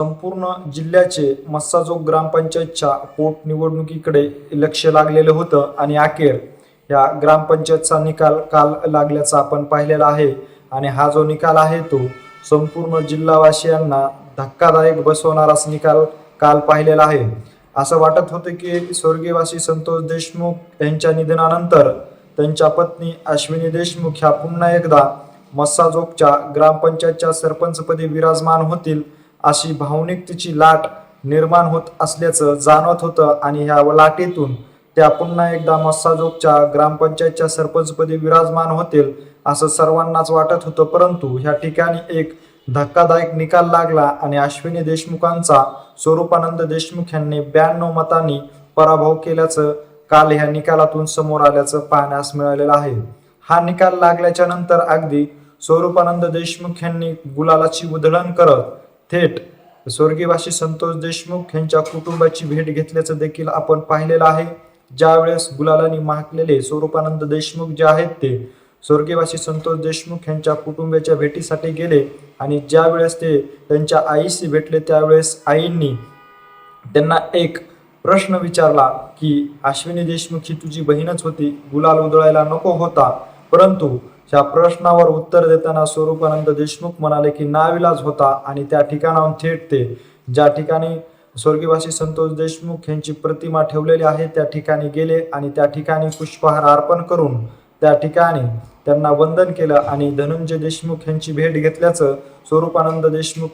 संपूर्ण जिल्ह्याचे मस्साजोग ग्रामपंचायतच्या पोटनिवडणुकीकडे लक्ष लागलेलं होतं आणि अखेर या ग्रामपंचायतचा निकाल काल लागल्याचा आपण पाहिलेला आहे. आणि हा जो निकाल आहे तो संपूर्ण जिल्हावासियांना धक्कादायक बसवणाराच निकाल काल पाहिलेला आहे. असं वाटत होतं की स्वर्गीयवासी संतोष देशमुख यांच्या निधनानंतर त्यांच्या पत्नी अश्विनी देशमुख ह्या पुन्हा एकदा मस्साजोगच्या ग्रामपंचायतच्या सरपंचपदी विराजमान होतील अशी भावनिक तिची लाट निर्माण होत असल्याचं जाणवत होतं. आणि ह्या लाटेतून त्या पुन्हा एकदा मस्साजोगच्या ग्रामपंचायतच्या सरपंचपदी विराजमान होतील असं सर्वांनाच वाटत होतं. परंतु ह्या ठिकाणी एक धक्कादायक निकाल लागला आणि अश्विनी देशमुखांचा स्वरूपानंद देशमुख यांनी 92 मतांनी पराभव केल्याचं काल ह्या निकालातून समोर आल्याचं पाहण्यास मिळालेलं आहे. हा निकाल लागल्याच्या नंतर अगदी स्वरूपानंद देशमुख यांनी गुलालाची उधळण करत थेट स्वर्गीयवासी संतोष देशमुख यांच्या कुटुंबाची भेट घेतल्याचं देखील आपण पाहिलेलं आहे. ज्यावेळेस गुलालाने महाकलेले स्वरूपानंद देशमुख जे आहेत ते स्वर्गीयवासी संतोष देशमुख यांच्या कुटुंबाच्या भेटीसाठी गेले आणि ज्यावेळेस ते त्यांच्या आईशी भेटले त्यावेळेस आईंनी त्यांना एक प्रश्न विचारला की अश्विनी देशमुख ही तुझी बहीणच होती, गुलाल उधळायला नको होता. परंतु त्या प्रश्नावर उत्तर देताना स्वरूपानंद देशमुख म्हणाले की नाविलाज होता. आणि त्या ठिकाणाहून थेट ते ज्या ठिकाणी स्वर्गीयवासी संतोष देशमुख यांची प्रतिमा ठेवलेली आहे त्या ठिकाणी गेले आणि त्या ठिकाणी पुष्पहार अर्पण करून त्या ठिकाणी त्यांना वंदन केलं आणि धनंजय देशमुख यांची भेट घेतल्याचं स्वरूपानंद देशमुख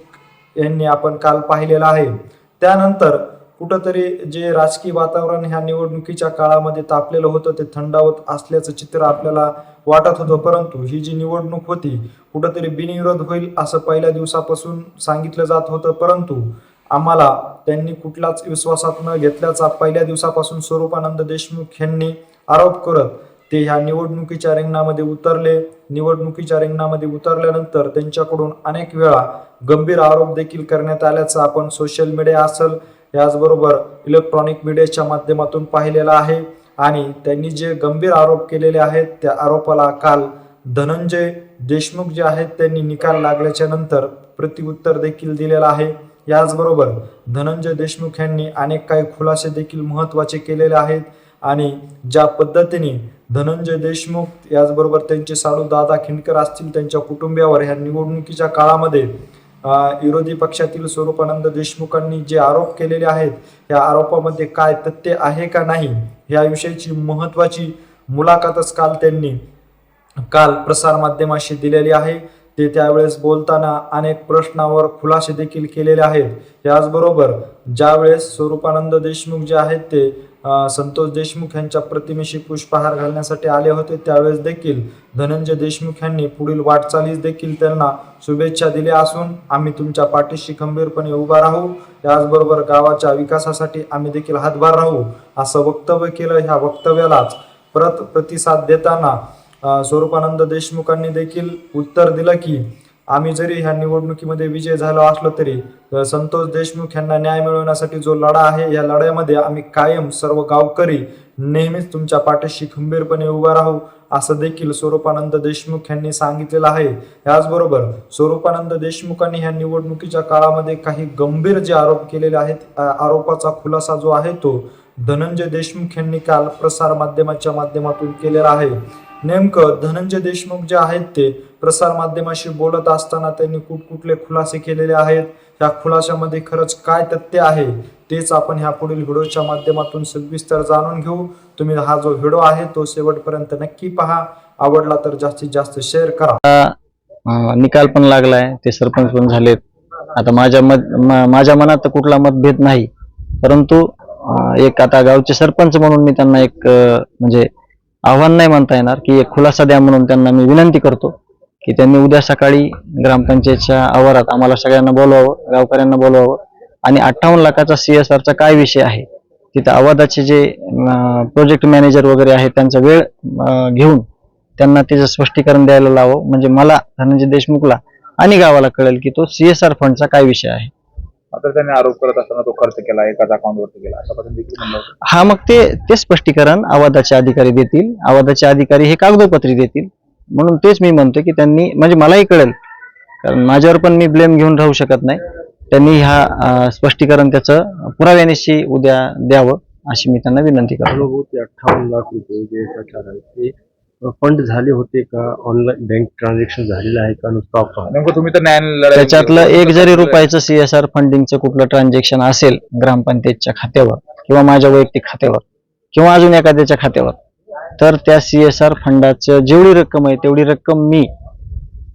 यांनी आपण काल पाहिलेलं आहे. त्यानंतर कुठंतरी जे राजकीय वातावरण ह्या निवडणुकीच्या काळामध्ये तापलेलं होतं ते थंडावत असल्याचं चित्र आपल्याला वाटत होतं. परंतु ही जी निवडणूक होती कुठंतरी बिनविरोध होईल असं पहिल्या दिवसापासून सांगितलं जात होतं. परंतु आम्हाला त्यांनी कुठलाच विश्वासात न घेतल्याचा पहिल्या दिवसापासून स्वरूपानंद देशमुख यांनी आरोप करत ते ह्या निवडणुकीच्या रिंगणामध्ये उतरले. निवडणुकीच्या रिंगणामध्ये उतरल्यानंतर त्यांच्याकडून अनेक वेळा गंभीर आरोप देखील करण्यात आल्याचं आपण सोशल मीडिया असेल याचबरोबर इलेक्ट्रॉनिक मीडियाच्या माध्यमातून पाहिलेलं आहे. आणि त्यांनी जे गंभीर आरोप केलेले आहेत त्या आरोपाला काल धनंजय देशमुख जे आहेत त्यांनी निकाल लागल्याच्या नंतर प्रत्युत्तर देखील दिलेलं आहे. याचबरोबर धनंजय देशमुख यांनी अनेक काही खुलासे देखील महत्त्वाचे केलेले आहेत. आणि ज्या पद्धतीने धनंजय देशमुख याचबरोबर त्यांचे साडू दादा खिंडकर असतील त्यांच्या कुटुंबियावर ह्या निवडणुकीच्या काळामध्ये विरोधी पक्षातील स्वरूपानंद देशमुखांनी जे आरोप केलेले आहेत या आरोपामध्ये काय तथ्य आहे का नाही याविषयीची महत्त्वाची मुलाखतच काल त्यांनी प्रसार माध्यमाशी दिलेली आहे. ते त्यावेळेस बोलताना अनेक प्रश्नावर खुलासे देखील केलेले आहेत. याचबरोबर ज्यावेळेस स्वरूपानंद देशमुख जे आहेत ते संतोष देशमुख यांच्या प्रतिमेशी पुष्पहार घालण्यासाठी आले होते त्यावेळेस देखील धनंजय देशमुख यांनी पुढील वाटचालीस देखील त्यांना शुभेच्छा दिल्या असून आम्ही तुमच्या पाठीशी खंबीरपणे उभा राहू, याचबरोबर गावाच्या विकासासाठी आम्ही देखील हातभार राहू असं वक्तव्य केलं. ह्या वक्तव्यालाच प्रतिसाद देताना स्वरूपानंद देशमुखांनी देखील उत्तर दिलं की आम्ही जरी ह्या निवडणुकीमध्ये विजय झालो असलो तरी संतोष देशमुख यांना न्याय मिळवण्यासाठी जो लढा आहे या लढ्यामध्ये आम्ही कायम सर्व गावकरी नेहमीच तुमच्या पाठीशी खंबीरपणे उभा राहू असं देखील स्वरूपानंद देशमुख यांनी सांगितलेलं आहे. याचबरोबर स्वरूपानंद देशमुखांनी ह्या निवडणुकीच्या काळामध्ये काही गंभीर जे आरोप केलेले आहेत आरोपाचा खुलासा जो आहे तो धनंजय देशमुख यांनी काल प्रसार माध्यमाच्या माध्यमातून केलेला आहे. नेमकं धनंजय देशमुख जे आहेत ते प्रसार माध्यमाशी बोलत असताना त्यांनी कुठकुठले खुलासे केलेले आहेत, ह्या खुलाशामध्ये खरंच काय तथ्य आहे तेच आपण ह्या पुढील व्हिडिओच्या माध्यमातून सविस्तर जाणून घेऊ. तुम्ही हा जो व्हिडिओ आहे तो शेवटपर्यंत नक्की पहा. आवडला तर जास्तीत जास्त शेअर करा. निकाल पण लागलाय, ते सरपंच पण झालेत. आता माझ्या मनात तर कुठला मतभेद नाही, परंतु एक आता गावचे सरपंच म्हणून मी त्यांना एक म्हणजे आव्हान नाही म्हणता येणार की एक खुलासा द्या म्हणून त्यांना मी विनंती करतो की त्यांनी उद्या सकाळी ग्रामपंचायतच्या आवारात आम्हाला सगळ्यांना बोलवावं, गावकऱ्यांना बोलवावं आणि 58 लाखाचा CSRचा काय विषय आहे तिथं आवादाचे जे प्रोजेक्ट मॅनेजर वगैरे आहेत त्यांचा वेळ घेऊन त्यांना त्याचं स्पष्टीकरण द्यायला लावावं. म्हणजे मला धनंजय देशमुखला आणि गावाला कळेल की तो CSR फंडचा काय विषय आहे. आता त्यांनी आरोप करत असताना तो खर्च केला एकाच अकाउंटवरती गेला अशा पद्धतीने देखील म्हणलं होतं. हा, मग ते स्पष्टीकरण आवादाचे अधिकारी देतील. आवादाचे अधिकारी हे कागदोपत्री देतील. म्हणून तेच मी म्हणतो की त्यांनी म्हणजे मलाही कळेल, कारण माझ्यावर पण मी ब्लेम घेऊन राहू शकत नाही. त्यांनी ह्या स्पष्टीकरण त्याचं पुराव्यानिशी उद्या द्यावं अशी मी त्यांना विनंती करतो. अनुभव ते 58 लाख रुपये जे प्रचार आहे ते फंड झाले होते का, ऑनलाईन बँक ट्रान्झॅक्शन झालेलं आहे का, नुसतं अकाउंट? नेमकं तुम्ही तर न्याय लढाई त्याच्यातलं एक जरी रुपयाचं CSR फंडिंगचं कुठलं ट्रान्झॅक्शन असेल ग्रामपंचायतच्या खात्यावर किंवा माझ्या वैयक्तिक खात्यावर किंवा अजून एखाद्याच्या खात्यावर, तर त्या CSR फंडाचं जेवढी रक्कम आहे तेवढी रक्कम मी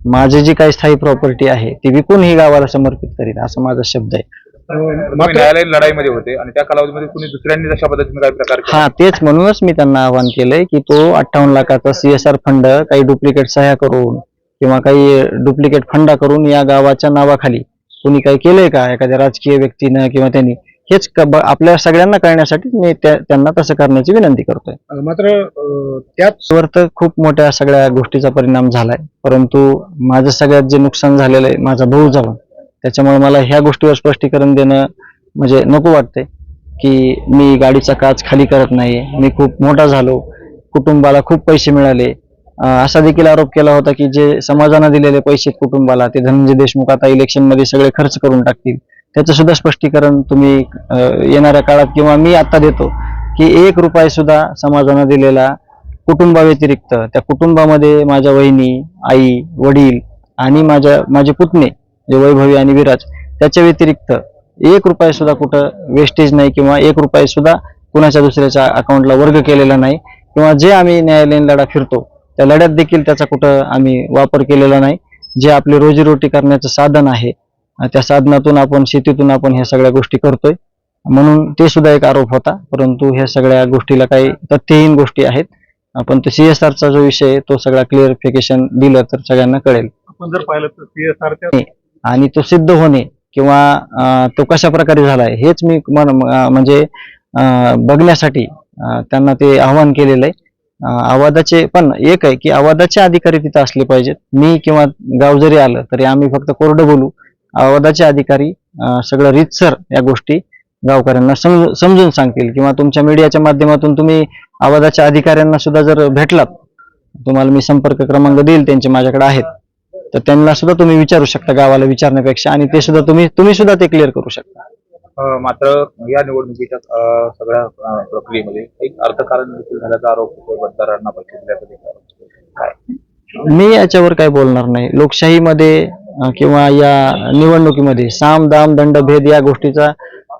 माझी जी काही स्थायी प्रॉपर्टी आहे ती विकून ही गावाला समर्पित करीन, असा माझा शब्द आहे. तुम्ही न्यायालयीन लढाईमध्ये होते आणि त्या कालावधीमध्ये कुणी दुसऱ्यांनी तशा पद्धतीने काही प्रकार केला? हा, तेच म्हणूनच मी त्यांना आवाहन केलंय की तो 58 लाखाचा CSR फंड काही डुप्लिकेट सह्या करून किंवा काही डुप्लिकेट फंडा करून या गावाच्या नावाखाली कोणी काही केलंय का एखाद्या राजकीय व्यक्तीनं किंवा त्यांनी, हेच आपल्या सगळ्यांना कळण्यासाठी मी त्यांना तसं करण्याची विनंती करतोय. मात्र त्याचवर तर खूप मोठ्या सगळ्या गोष्टीचा परिणाम झालाय, परंतु माझं सगळ्यात जे नुकसान झालेलं आहे माझा भाऊ जाऊन, त्याच्यामुळे मला ह्या गोष्टीवर स्पष्टीकरण देणं म्हणजे नको वाटतंय की मी गाडीचा काच खाली करत नाही, मी खूप मोठा झालो, कुटुंबाला खूप पैसे मिळाले, असा देखील आरोप केला होता की जे समाजानं दिलेले पैसे कुटुंबाला ते धनंजय देशमुख आता इलेक्शन मध्ये सगळे खर्च करून टाकतील. त्याचं सुद्धा स्पष्टीकरण तुम्ही येणाऱ्या काळात किंवा मी आता देतो की 1 रुपया सुद्धा समाजानं दिलेला कुटुंबाव्यतिरिक्त, त्या कुटुंबामध्ये माझ्या वहिनी, आई, वडील आणि माझे पुतणे जे वैभवी आणि विराज, त्याच्या व्यतिरिक्त 1 रुपया सुद्धा कुठं वेस्टेज नाही किंवा 1 रुपया सुद्धा कुणाच्या दुसऱ्याच्या अकाउंटला वर्ग केलेला नाही किंवा जे आम्ही न्यायालयीन लढा फिरतो त्या लढ्यात देखील त्याचा कुठं आम्ही वापर केलेला नाही. जे आपली रोजीरोटी करण्याचं साधन आहे त्या साधनातून आपण, शेतीतून आपण ह्या सगळ्या गोष्टी करतोय, म्हणून ते सुद्धा एक आरोप होता. परंतु ह्या सगळ्या गोष्टीला काही तथ्यहीन गोष्टी आहेत. आपण तो CSRचा जो विषय आहे तो सगळा क्लिअरिफिकेशन दिलं तर सगळ्यांना कळेल. आपण जर पाहिलं तर CSR आणि तो सिद्ध होणे किंवा तो कशा प्रकारे झालाय हेच मी म्हणजे बघण्यासाठी त्यांना ते आव्हान केलेलं आहे. आवादाचे पण एक आहे की आवादाचे अधिकारी तिथं असले पाहिजेत. मी किंवा गाव जरी आलं तरी आम्ही फक्त कोरडं बोलू, आवादाचे अधिकारी सगळं रीतसर या गोष्टी गावकऱ्यांना समजून सांगतील किंवा तुमच्या मीडियाच्या माध्यमातून तुम्ही आवादाच्या अधिकाऱ्यांना सुद्धा जर भेटलात, तुम्हाला मी संपर्क क्रमांक देईल, त्यांचे माझ्याकडे आहेत, तर त्यांना सुद्धा तुम्ही विचारू शकता गावाला विचारण्यापेक्षा, आणि ते सुद्धा तुम्ही सुद्धा ते क्लिअर करू शकता. मात्र या निवडणुकीच्या सगळ्या प्रक्रियेमध्ये एक अर्थकारण देखील झाल्याचा आरोप होतो मतदारांना पैसे दिल्याचा देखील आरोप होतो. काय मी याच्यावर काय बोलणार नाही. लोकशाहीमध्ये किंवा या निवडणुकीमध्ये साम दाम दंड भेद या गोष्टीचा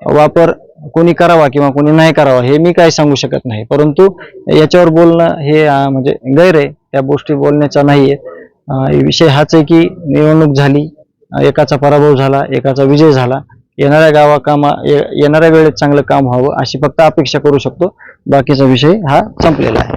वापर कोणी करावा किंवा कोणी नाही करावा हे मी काय सांगू शकत नाही. परंतु याच्यावर बोलणं हे म्हणजे गैर आहे, त्या गोष्टी बोलण्याचा नाहीये. विषय हाच आहे की निवडणूक झाली, एकाचा पराभव झाला, एकाचा विजय झाला. येणाऱ्या वेळेत चांगलं काम व्हावं अशी फक्त अपेक्षा करू शकतो. बाकीचा विषय हा संपलेला आहे.